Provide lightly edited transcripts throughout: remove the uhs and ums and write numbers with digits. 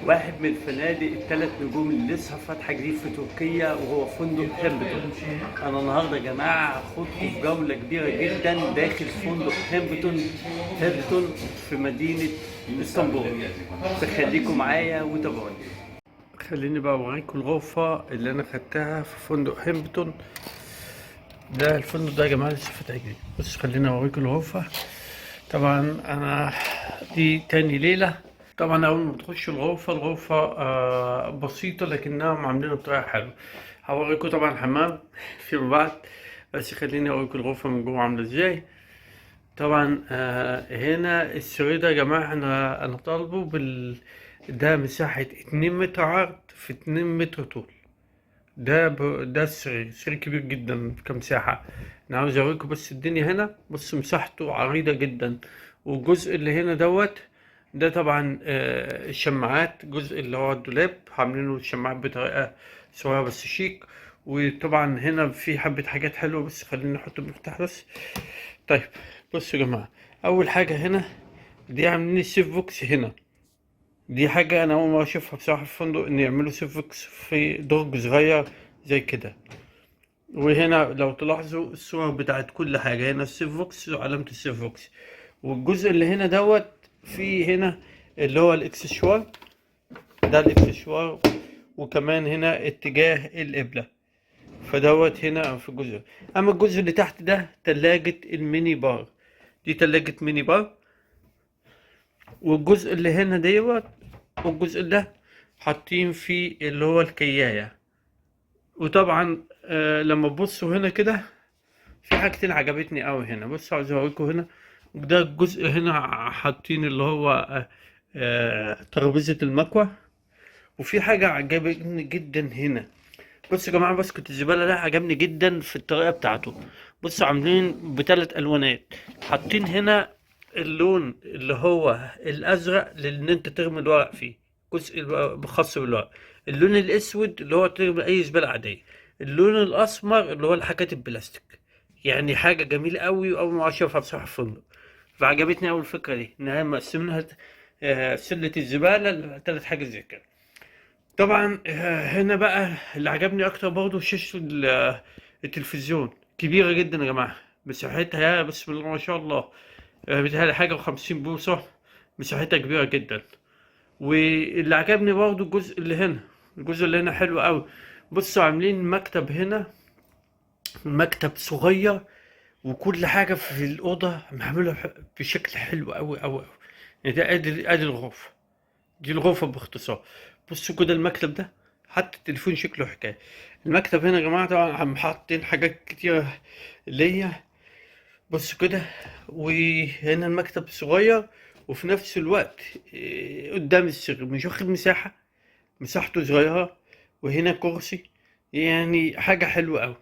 واحد من الفنادق الثلاث نجوم اللي لسه فاتحه جديد في تركيا، وهو فندق هامبتون. انا النهارده يا جماعه هاخدكم في جوله كبيره جدا داخل فندق هامبتون في مدينه اسطنبول. فخليكم معايا وتابعوني. خليني بقى اوريكم الغرفه اللي انا خدتها في فندق هامبتون. ده الفندق ده يا جماعه لسه فاتح جديد. بص خليني اوريكم الغرفه. طبعا انا دي تاني ليله. طبعا اول ما بتخش الغرفه بسيطه لكنها عاملينها بطريقه حلوه. هوريكم طبعا حمام فيما بعد، بس خليني اوريكم الغرفه من جوه عامله ازاي. طبعا هنا السرير ده يا جماعه انا طالبه ده مساحه 2 متر عرض في 2 متر طول. ده السرير كبير جدا كمساحه. انا عاوز اوريكم بس الدنيا هنا. بص مساحته عريضه جدا، والجزء اللي هنا ده طبعا الشماعات. الجزء اللي هو الدولاب عاملينه الشماعات بطريقه صغيره بس شيك. وطبعا هنا في حبه حاجات حلوه، بس خلينا نحط المفتاح بس. طيب بصوا يا جماعه، اول حاجه هنا دي عاملين السيف بوكس هنا. دي حاجه انا اول ما اشوفها بصراحه في الفندق، ان يعملوا سيف بوكس في درج صغير زي كده. وهنا لو تلاحظوا الصور بتاعت كل حاجه، هنا السيف بوكس وعلامه السيف بوكس. والجزء اللي هنا في هنا اللي هو الاكسسوار. ده الاكسسوار، وكمان هنا اتجاه القبلة. هنا في الجزء. اما الجزء اللي تحت ده تلاجة الميني بار. دي تلاجة ميني بار. والجزء اللي هنا والجزء ده حاطين فيه اللي هو الكياية. وطبعا لما تبصوا هنا كده في حاجتين عجبتني قوي هنا. بصوا عاوز اوريكم هنا. ده الجزء هنا حاطين اللي هو ترابيزة المكوى. وفي حاجة عجبتني جدا هنا. بصوا يا جماعة، باسكت الزبالة ده عجبني جدا في الطريقة بتاعته. بصوا عاملين بثلاث ألوانات. حاطين هنا اللون اللي هو الأزرق لأن أنت ترمي الورق فيه، جزء خاص بالورق. اللون الأسود اللي هو ترمي أي زبالة عادية. اللون الأسمر اللي هو الحاجات البلاستيك. يعني حاجة جميلة قوي، وأول ما أشوفها بصراحة في فندق. فعجبتني أوي الفكرة دي، إن هي مقسمينها سلة الزبالة لثلاث حاجات زي كده. طبعا هنا بقى اللي عجبني أكتر برضه شاشة التلفزيون. كبيرة جدا يا جماعة، مساحتها بسم الله ما شاء الله. بتهيألي حاجة وخمسين بوصة. مساحتها كبيرة جدا. واللي عجبني برضه الجزء اللي هنا حلو أوي. بصوا عاملين مكتب هنا، مكتب صغير. وكل حاجة في الأوضة معمولة بشكل حلو أوي أوي أوي. يعني ده أدي الغرفة. دي الغرفة باختصار. بصوا كده المكتب ده، حتى التليفون شكله حكاية. المكتب هنا يا جماعة طبعا عم حاطين حاجات كتيرة ليا. بصوا كده. وهنا المكتب صغير، وفي نفس الوقت قدام السرير مش واخد مساحته صغيرة. وهنا كرسي، يعني حاجة حلوة أوي.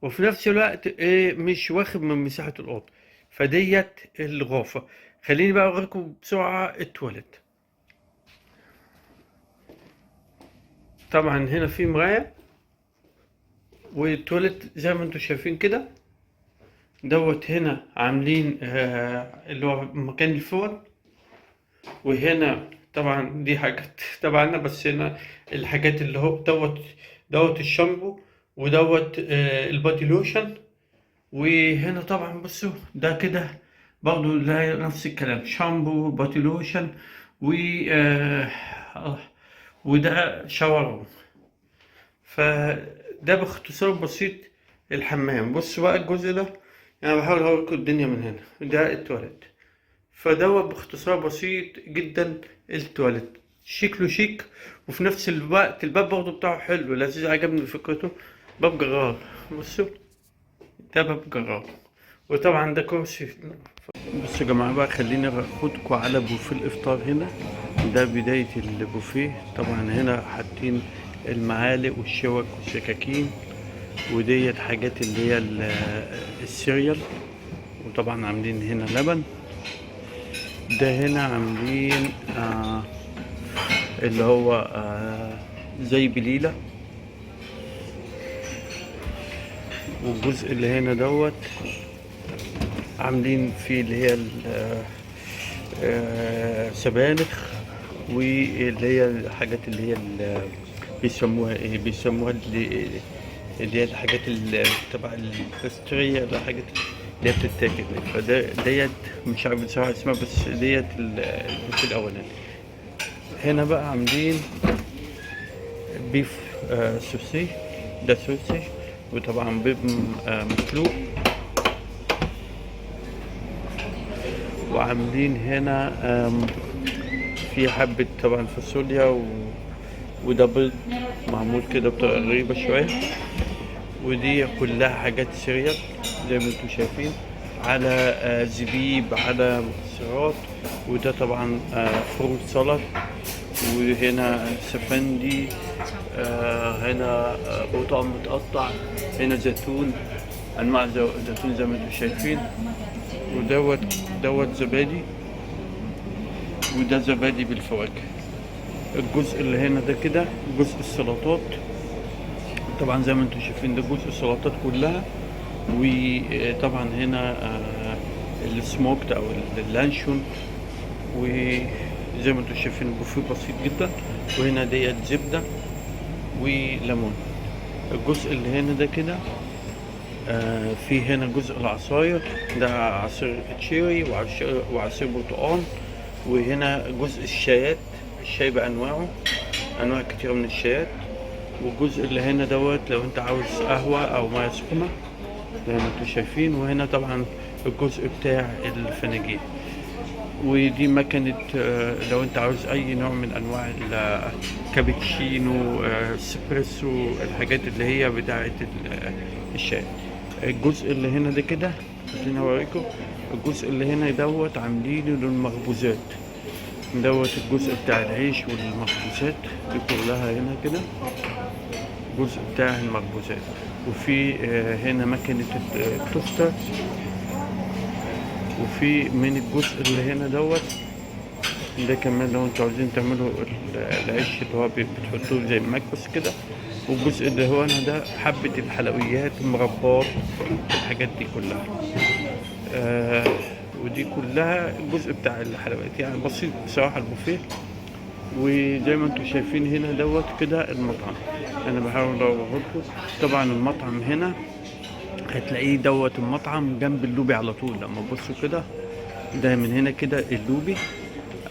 وفي نفس الوقت مش واخد من مساحة الأوضة. فديت الغرفة. خليني بقى أوريكم بسرعة التواليت. طبعا هنا في مراية، والتواليت زي ما انتم شايفين كده. هنا عاملين اللي هو مكان الفوط. وهنا طبعا دي حاجات تبعنا، بس هنا الحاجات اللي هو الشامبو. البادي لوشن. وهنا طبعا بصوا ده كده برضو نفس الكلام، شامبو بادي لوشن. و وده شاور. فده باختصار بسيط الحمام. بص بقى الجزء ده، انا بحاول اوريكم الدنيا من هنا. ده التواليت. باختصار بسيط جدا. التواليت شكله شيك، وفي نفس الوقت الباب برضه بتاعه حلو لذيذ، عجبني فكرته. باب جرار. بصوا ده باب جرار. وطبعا ده كرسي. بصوا يا جماعه بقى، خليني اخدكم على بوفيه الافطار هنا. ده بدايه البوفيه. طبعا هنا حاطين المعالق والشوك والسكاكين. وديت حاجات اللي هي السيريال. وطبعا عاملين هنا لبن. ده هنا عاملين اللي هو زي بليلة. والجزء اللي هنا عاملين فيه اللي هي سبانخ. واللي هي الحاجات اللي هي بيسموها ايه، بيسموها اللي هي الحاجات اللي تبع البسترية، الحاجات اللي هي بتتاكل. فده ديت مش عارف بصراحة اسمها، بس ديت البوفيه الأولاني. هنا بقى عاملين بيف سوسي، ده سوسي، وطبعا بيض مسلوق، وعاملين هنا في حبة طبعا فاصوليا وده بيض معمول كده بطريقة غريبة شوية. ودي كلها حاجات سيريال زي ما انتم شايفين، على زبيب، على مكسرات. وده طبعا فروت سلطة، وهنا سفندي، هنا بطعم متقطع، هنا زيتون، انواع زيتون زي ما انتم شايفين. دوت زبادي، وده زبادي بالفواكه. الجزء اللي هنا ده كده جزء السلطات، طبعا زي ما انتم شايفين ده جزء السلطات كلها. وطبعا هنا السموكت او اللانشون، وزي ما انتم شايفين البوفيه بسيط جدا. وهنا ديت زبدة وليمون. الجزء اللي هنا ده كده في هنا جزء العصاير، ده عصير تشيري وعصير برتقال. وهنا جزء الشايات، الشاي بأنواعه، أنواع كتيرة من الشايات. والجزء اللي هنا دوت لو انت عاوز قهوة أو مياه سخنة زي ما انتم شايفين. وهنا طبعا الجزء بتاع الفناجين. ودي مكنة لو انت عاوز أي نوع من أنواع الكابتشينو، اسبريسو، الحاجات اللي هي بتاعة الشاي. الجزء اللي هنا ده كده عشان اوريكم، الجزء اللي هنا دوت عاملينه للمخبوزات، دوت الجزء بتاع العيش والمخبوزات دي كلها هنا كده، الجزء بتاع المخبوزات. وفي هنا مكنة التوستر. وفي من الجزء اللي هنا دوت ده كمان لو انتوا عاوزين تعملوا العيش اللي هو بتحطوه زي المكبس كده. والجزء اللي هو هنا ده حبة الحلويات، المربات، الحاجات دي كلها. ودي كلها الجزء بتاع الحلويات، يعني بسيط بصراحة البوفيه. وزي ما انتم شايفين هنا دوت كده المطعم، انا بحاول اوريكم. طبعا المطعم هنا هتلاقيه دوت المطعم جنب اللوبي على طول. لما تبصوا كده ده من هنا كده اللوبي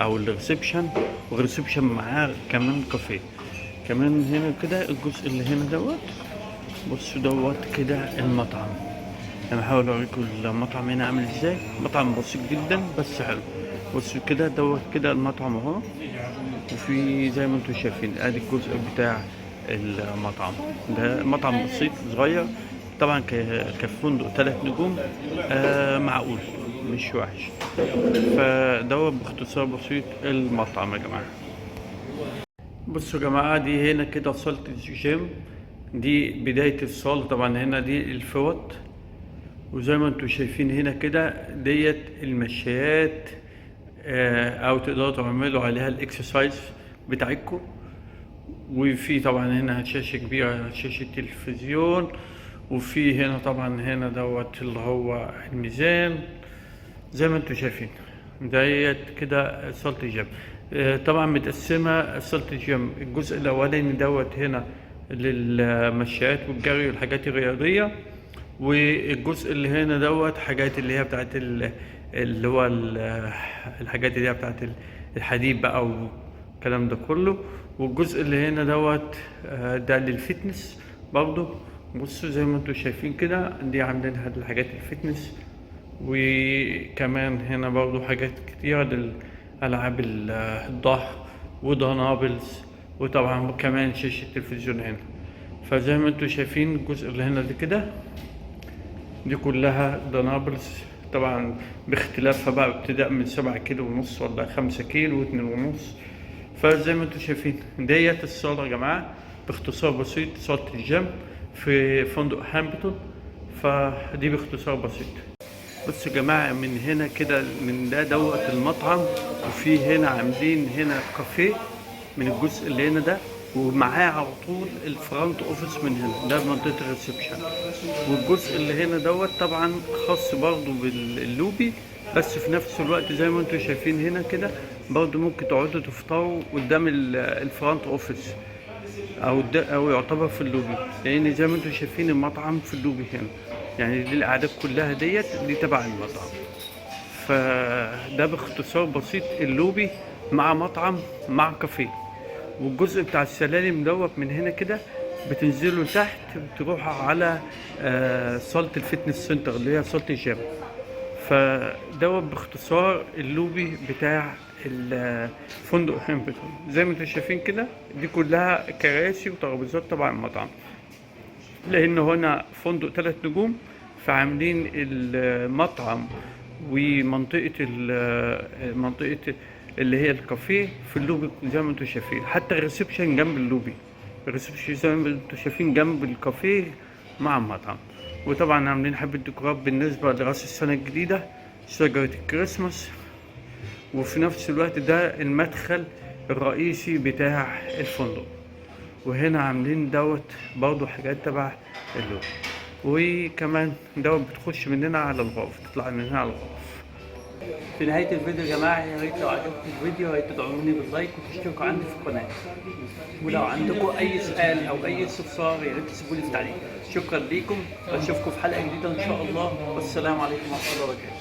او الريسبشن، والريسبشن معاه كمان كافيه كمان هنا كده. الجزء اللي هنا دوت بصوا دوت كده المطعم. انا بحاول اوريكم المطعم هنا عامل ازاي. مطعم بسيط جدا بس حلو. بصوا كده دوت كده المطعم اهو. وفي زي ما انتم شايفين ادي الجزء بتاع المطعم ده، مطعم بسيط صغير طبعا كفندق 3 نجوم، معقول مش وحش. فدوت باختصار بسيط المطعم يا جماعه. بصوا يا جماعه دي هنا كده صاله الجيم، دي بدايه الصاله. طبعا هنا دي الفوط، وزي ما انتم شايفين هنا كده ديت المشايات، او تقدروا تعملوا عليها الاكسرسايز بتاعتكم. وفي طبعا هنا شاشة كبيرة، شاشة تلفزيون. وفي هنا طبعا هنا دوت اللي هو الميزان زي ما انتم شايفين. ديت كده صالة الجيم. طبعا متقسمة صالة الجيم، الجزء الأولاني دوت هنا للمشايات والجري والحاجات الرياضية. والجزء اللي هنا دوت حاجات اللي هي بتاعت اللي هو الحاجات اللي هي بتاعت الحديد بقى والكلام ده كله. والجزء اللي هنا دوت ده للفتنس برضه. بصوا زي ما انتم شايفين كده دي عاملينها للحاجات الفتنس. وكمان هنا برضه حاجات كتيرة للألعاب الضغط ودنابلز. وطبعا كمان شاشة تلفزيون هنا. فزي ما انتم شايفين الجزء اللي هنا ده كده دي كلها دنابلز، طبعا باختلافها بقى ابتداء من 7 كيلو ونص ولا 5 كيلو و2 ونص. فزي ما انتم شايفين ديت الصالة يا جماعة باختصار بسيط، صالة الجيم في فندق هامبتون. فدي باختصار بسيط. بصوا يا جماعة من هنا كده من دوت المطعم. وفي هنا عاملين هنا كافيه من الجزء اللي هنا ده، ومعاه على طول الفرونت اوفيس من هنا، ده منطقة الريسبشن. والجزء اللي هنا دوت طبعا خاص برضو باللوبي، بس في نفس الوقت زي ما انتم شايفين هنا كده برضه ممكن تقعدوا تفطروا قدام الفرونت اوفيس او يعتبر في اللوبي، لان زي ما انتم شايفين المطعم في اللوبي هنا، يعني دي الاعداد كلها دي تبع المطعم. فده باختصار بسيط اللوبي مع مطعم مع كافيه. والجزء بتاع السلالم دوت من هنا كده بتنزلوا تحت بتروحوا على صالة الفتنس سنتر اللي هي صالة الجيم. فدوت باختصار اللوبي بتاع الفندق هامبتون. زي ما انتم شايفين كده دي كلها كراسي وترابيزات تبع المطعم، لان هنا فندق 3 نجوم، فعاملين المطعم ومنطقة منطقة اللي هي الكافيه في اللوبي زي ما انتم شايفين. حتى الريسبشن جنب اللوبي، الريسبشن زي ما انتم شايفين جنب الكافيه مع المطعم. وطبعا عاملين حبة ديكورات بالنسبة لرأس السنة الجديدة، شجرة الكريسماس، وفي نفس الوقت ده المدخل الرئيسي بتاع الفندق. وهنا عاملين دوت برضو حاجات تبع اللوبي. وكمان دوت بتخش مننا على الغرف، تطلع من هنا على الغرف. في نهاية الفيديو يا جماعة، يا ريت لو عجبكم الفيديو يا ريت تدعموني باللايك وتشتركوا عندي في القناة. ولو عندكم أي سؤال أو أي استفسار يا ريت تسيبوا لي في التعليق. شكرا ليكم، أشوفكم في حلقة جديدة إن شاء الله، والسلام عليكم ورحمة الله وبركاته.